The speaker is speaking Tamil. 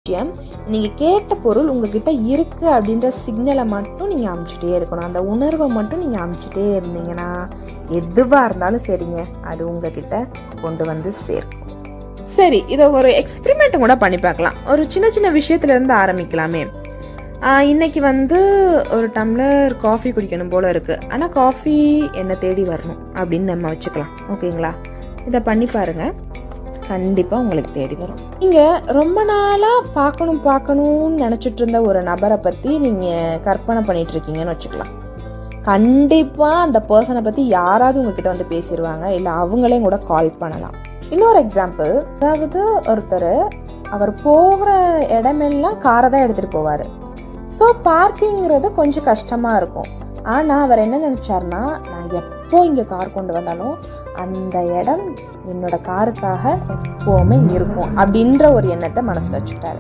விஷயம், நீங்க கேட்ட பொருள் உங்ககிட்ட இருக்கு அப்படின்ற சிக்னலை மட்டும் நீங்க அமுச்சிட்டே இருக்கணும். அந்த உணர்வை மட்டும் நீங்க அமுச்சிட்டே இருந்தீங்கன்னா எதுவா இருந்தாலும் சரிங்க, அது உங்ககிட்ட கொண்டு வந்து சேர்க்கும். சரி, இதை ஒரு எக்ஸ்பெரிமெண்ட் கூட பண்ணி பார்க்கலாம். ஒரு சின்ன சின்ன விஷயத்துல இருந்து ஆரம்பிக்கலாமே. இன்னைக்கு ஒரு டம்ளர் காஃபி குடிக்கணும் போல இருக்கு, ஆனா காஃபி என்னை தேடி வரணும் அப்படின்னு நம்ம வச்சுக்கலாம். ஓகேங்களா? இதை பண்ணி பாருங்க, கண்டிப்பா உங்களுக்கு தேடி வரும். நீங்க ரொம்ப நாளா பார்க்கணும்னு நினைச்சிட்டு இருந்த ஒரு நபரை பத்தி நீங்க கற்பனை பண்ணிட்டு இருக்கீங்கன்னு வச்சுக்கலாம். கண்டிப்பா அந்த பர்சனை பத்தி யாராவது உங்ககிட்ட வந்து பேசிடுவாங்க, இல்ல அவங்களே கூட கால் பண்ணலாம். இன்னொரு எக்ஸாம்பிள், அதாவது ஒருத்தர் அவர் போகிற இடமெல்லாம் காரை தான் எடுத்துட்டு போவாரு. ஸோ பார்க்கிங்கிறது கொஞ்சம் கஷ்டமா இருக்கும். ஆனா அவர் என்ன நினைச்சாருன்னா, நான் எப்போ இங்க கார் கொண்டு வந்தாலும் அந்த இடம் என்னோட காருக்காக எப்பவுமே இருக்கும் அப்படின்ற ஒரு எண்ணத்தை மனசுல வச்சுட்டாரு.